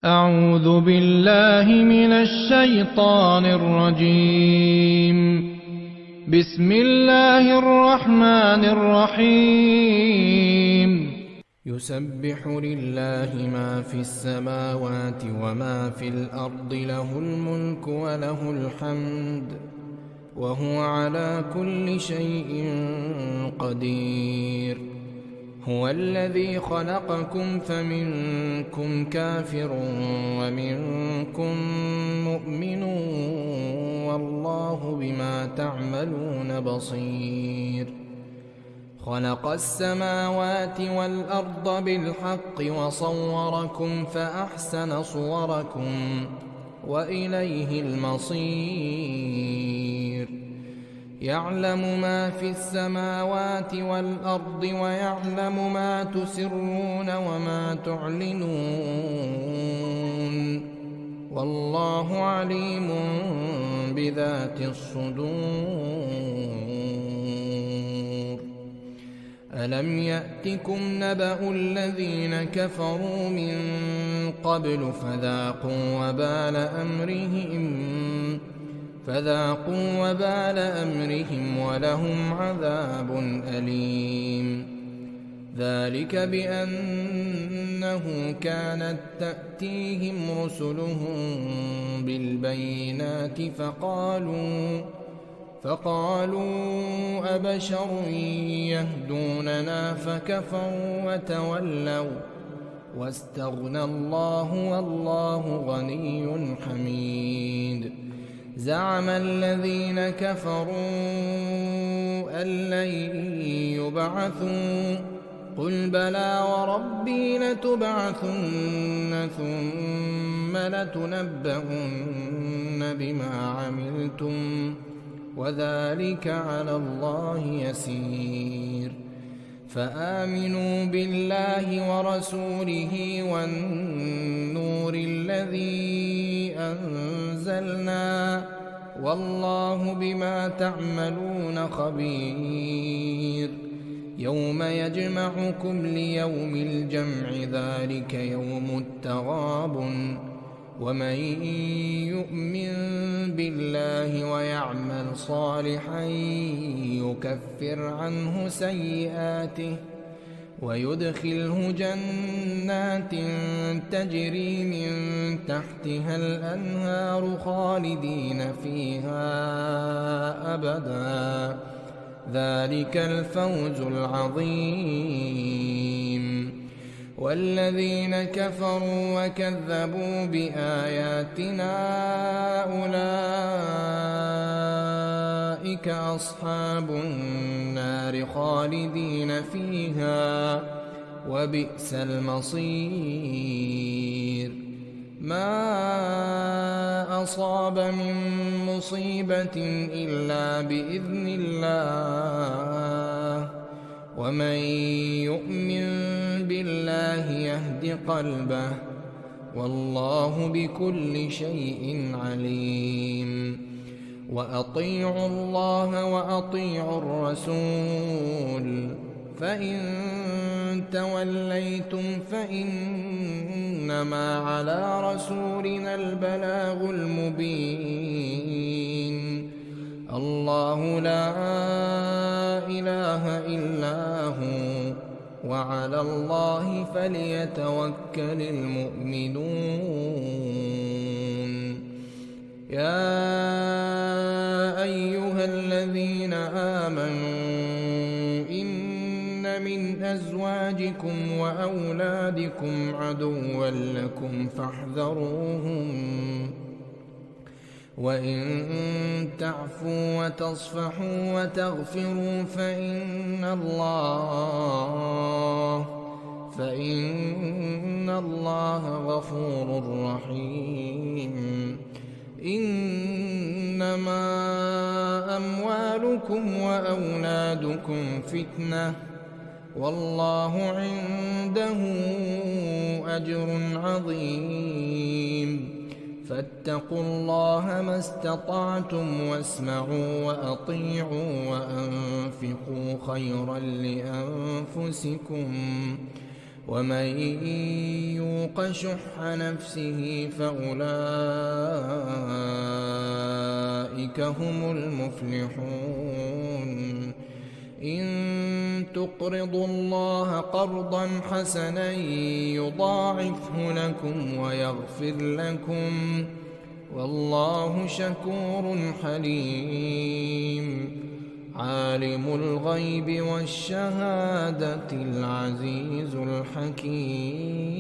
أعوذ بالله من الشيطان الرجيم. بسم الله الرحمن الرحيم. يسبح لله ما في السماوات وما في الأرض، له الملك وله الحمد، وهو على كل شيء قدير. هو الذي خلقكم فمنكم كافر ومنكم مؤمن، والله بما تعملون بصير. خلق السماوات والأرض بالحق وصوركم فأحسن صوركم وإليه المصير. يعلم ما في السماوات والأرض ويعلم ما تسرون وما تعلنون، والله عليم بذات الصدور. ألم يأتكم نبأ الذين كفروا من قبل فذاقوا وبال أمرهم ولهم عذاب أليم. ذلك بأنه كانت تأتيهم رسلهم بالبينات فقالوا أبشر يهدوننا فكفروا وتولوا واستغنى الله والله غني حميد. زعم الذين كفروا أن لن يبعثوا، قل بلى وربي لتبعثن ثم لتنبؤن بما عملتم وذلك على الله يسير. فآمنوا بالله ورسوله والنور الذي أنزلنا، والله بما تعملون خبير. يوم يجمعكم ليوم الجمع، ذلك يوم التغابن. ومن يؤمن بالله ويعمل صالحا يكفر عنه سيئاته ويدخله جنات تجري من تحتها الأنهار خالدين فيها أبدا، ذلك الفوز العظيم. والذين كفروا وكذبوا بآياتنا أولئك أصحاب النار خالدين فيها وبئس المصير. ما أصاب من مصيبة إلا بإذن الله، ومن يؤمن بالله يهد قلبه، والله بكل شيء عليم. وأطيعوا الله وأطيعوا الرسول، فإن توليتم فإنما على رسولنا البلاغ المبين. الله لا إله إلا هو، وعلى الله فليتوكل المؤمنون. يا أيها الذين آمنوا إن من أزواجكم وأولادكم عدوا لكم فاحذروهم، وإن تعفوا وتصفحوا وتغفروا فإن الله غفور رحيم. إنما أموالكم وأولادكم فتنة، والله عنده أجر عظيم. فاتقوا الله ما استطعتم واسمعوا وأطيعوا وأنفقوا خيرا لأنفسكم، ومن يوق شح نفسه فأولئك هم المفلحون إن تقرضوا الله قرضا حسنا يضاعفه لكم ويغفر لكم والله شكور حليم عالم الغيب والشهادة العزيز الحكيم.